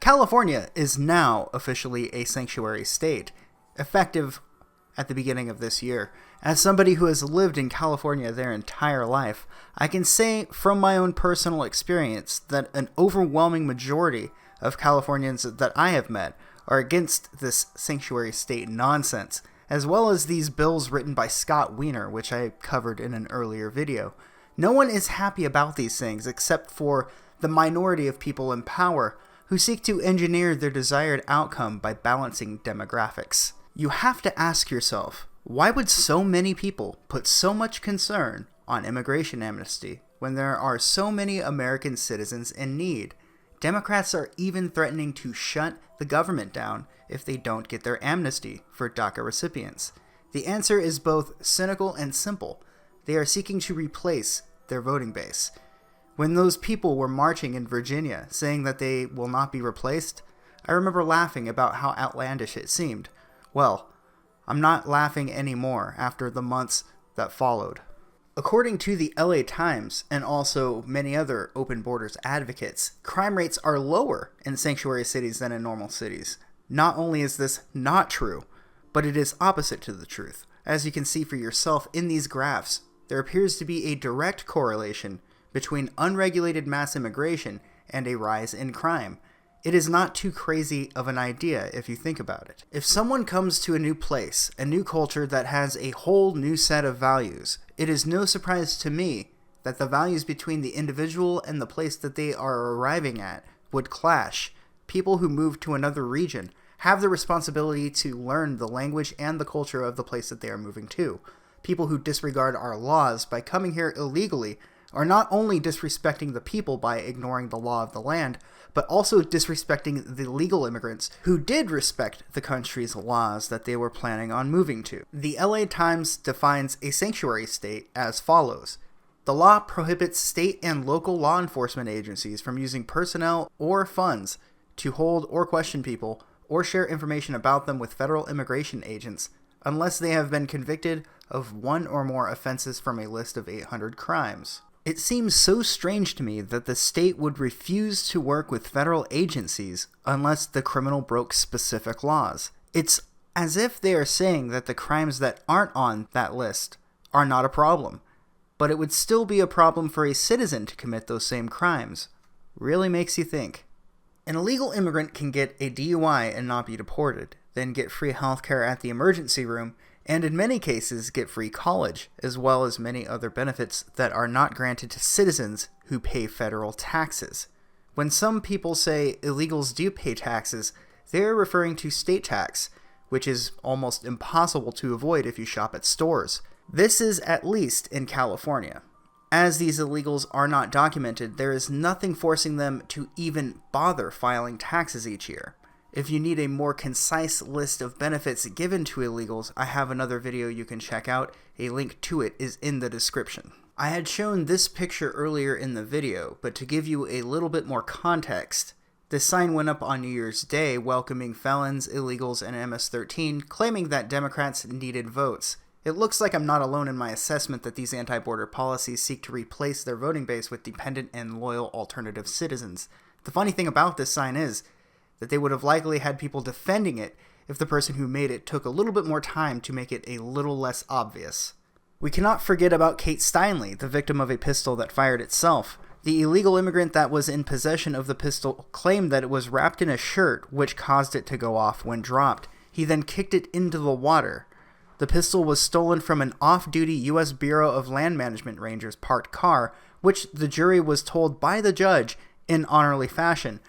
California is now officially a sanctuary state, effective at the beginning of this year. As somebody who has lived in California their entire life, I can say from my own personal experience that an overwhelming majority of Californians that I have met are against this sanctuary state nonsense, as well as these bills written by Scott Wiener, which I covered in an earlier video. No one is happy about these things except for the minority of people in power who seek to engineer their desired outcome by balancing demographics. You have to ask yourself, why would so many people put so much concern on immigration amnesty when there are so many American citizens in need? Democrats are even threatening to shut the government down if they don't get their amnesty for DACA recipients. The answer is both cynical and simple. They are seeking to replace their voting base. When those people were marching in Virginia saying that they will not be replaced, I remember laughing about how outlandish it seemed. Well, I'm not laughing anymore after the months that followed. According to the LA Times and also many other open borders advocates, crime rates are lower in sanctuary cities than in normal cities. Not only is this not true, but it is opposite to the truth. As you can see for yourself in these graphs, there appears to be a direct correlation between unregulated mass immigration and a rise in crime. It is not too crazy of an idea if you think about it. If someone comes to a new place, a new culture that has a whole new set of values, it is no surprise to me that the values between the individual and the place that they are arriving at would clash. People who move to another region have the responsibility to learn the language and the culture of the place that they are moving to. People who disregard our laws by coming here illegally are not only disrespecting the people by ignoring the law of the land, but also disrespecting the legal immigrants who did respect the country's laws that they were planning on moving to. The LA Times defines a sanctuary state as follows. The law prohibits state and local law enforcement agencies from using personnel or funds to hold or question people or share information about them with federal immigration agents unless they have been convicted of one or more offenses from a list of 800 crimes. It seems so strange to me that the state would refuse to work with federal agencies unless the criminal broke specific laws. It's as if they are saying that the crimes that aren't on that list are not a problem, but it would still be a problem for a citizen to commit those same crimes. Really makes you think. An illegal immigrant can get a DUI and not be deported, then get free healthcare at the emergency room, and in many cases get free college, as well as many other benefits that are not granted to citizens who pay federal taxes. When some people say illegals do pay taxes, they are referring to state tax, which is almost impossible to avoid if you shop at stores. This is at least in California. As these illegals are not documented, there is nothing forcing them to even bother filing taxes each year. If you need a more concise list of benefits given to illegals, I have another video you can check out. A link to it is in the description. I had shown this picture earlier in the video, but to give you a little bit more context, this sign went up on New Year's Day welcoming felons, illegals, and MS-13, claiming that Democrats needed votes. It looks like I'm not alone in my assessment that these anti-border policies seek to replace their voting base with dependent and loyal alternative citizens. The funny thing about this sign is that they would have likely had people defending it if the person who made it took a little bit more time to make it a little less obvious. We cannot forget about Kate Steinle, the victim of a pistol that fired itself. The illegal immigrant that was in possession of the pistol claimed that it was wrapped in a shirt, which caused it to go off when dropped. He then kicked it into the water. The pistol was stolen from an off-duty U.S. Bureau of Land Management Rangers parked car, which the jury was told by the judge in honorly fashion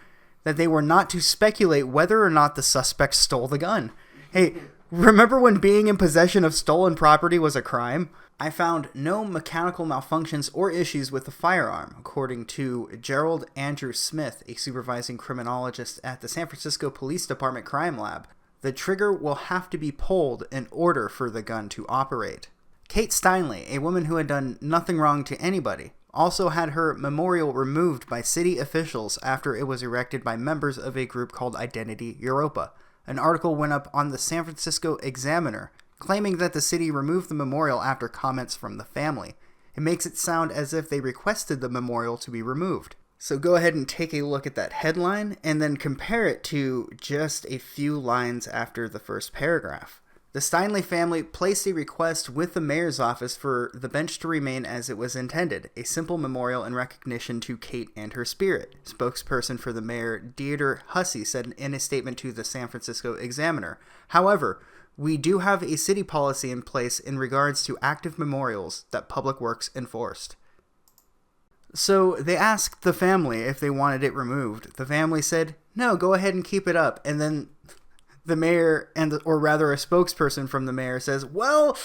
that they were not to speculate whether or not the suspect stole the gun. Hey, remember when being in possession of stolen property was a crime? I found no mechanical malfunctions or issues with the firearm, according to Gerald Andrew Smith, a supervising criminologist at the San Francisco Police Department Crime Lab. The trigger will have to be pulled in order for the gun to operate. Kate Steinle, a woman who had done nothing wrong to anybody, also had her memorial removed by city officials after it was erected by members of a group called Identity Europa. An article went up on the San Francisco Examiner claiming that the city removed the memorial after comments from the family. It makes it sound as if they requested the memorial to be removed. So go ahead and take a look at that headline and then compare it to just a few lines after the first paragraph. The Steinle family placed a request with the mayor's office for the bench to remain as it was intended, a simple memorial in recognition to Kate and her spirit. Spokesperson for the mayor, Deirdre Hussey, said in a statement to the San Francisco Examiner. However, we do have a city policy in place in regards to active memorials that Public Works enforced. So they asked the family if they wanted it removed. The family said, no, go ahead and keep it up. And then the mayor, or rather a spokesperson from the mayor, says, well,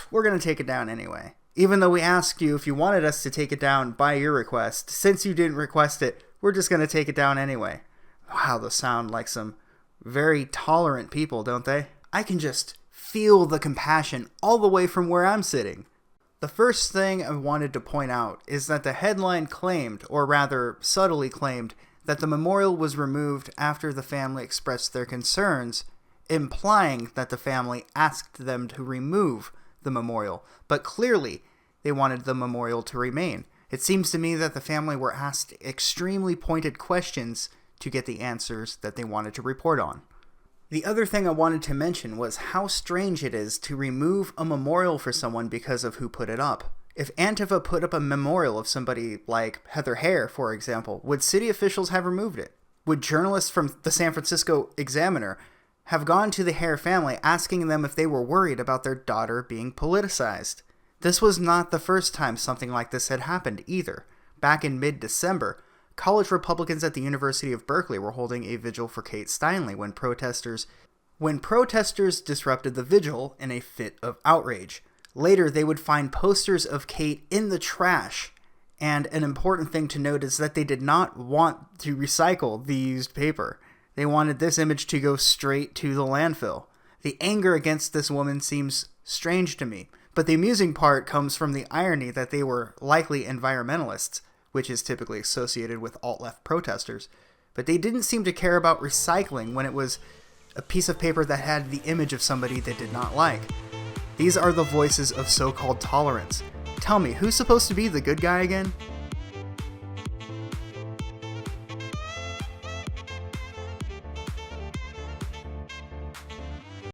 we're going to take it down anyway. Even though we asked you if you wanted us to take it down by your request, since you didn't request it, we're just going to take it down anyway. Wow, those sound like some very tolerant people, don't they? I can just feel the compassion all the way from where I'm sitting. The first thing I wanted to point out is that the headline claimed, or rather subtly claimed, that the memorial was removed after the family expressed their concerns, implying that the family asked them to remove the memorial, but clearly they wanted the memorial to remain. It seems to me that the family were asked extremely pointed questions to get the answers that they wanted to report on. The other thing I wanted to mention was how strange it is to remove a memorial for someone because of who put it up. If Antifa put up a memorial of somebody like Heather Heyer, for example, would city officials have removed it? Would journalists from the San Francisco Examiner have gone to the Heyer family asking them if they were worried about their daughter being politicized? This was not the first time something like this had happened either. Back in mid-December, college Republicans at the University of Berkeley were holding a vigil for Kate Steinle when protesters disrupted the vigil in a fit of outrage. Later, they would find posters of Kate in the trash, and an important thing to note is that they did not want to recycle the used paper. They wanted this image to go straight to the landfill. The anger against this woman seems strange to me, but the amusing part comes from the irony that they were likely environmentalists, which is typically associated with alt-left protesters, but they didn't seem to care about recycling when it was a piece of paper that had the image of somebody they did not like. These are the voices of so-called tolerance. Tell me, who's supposed to be the good guy again?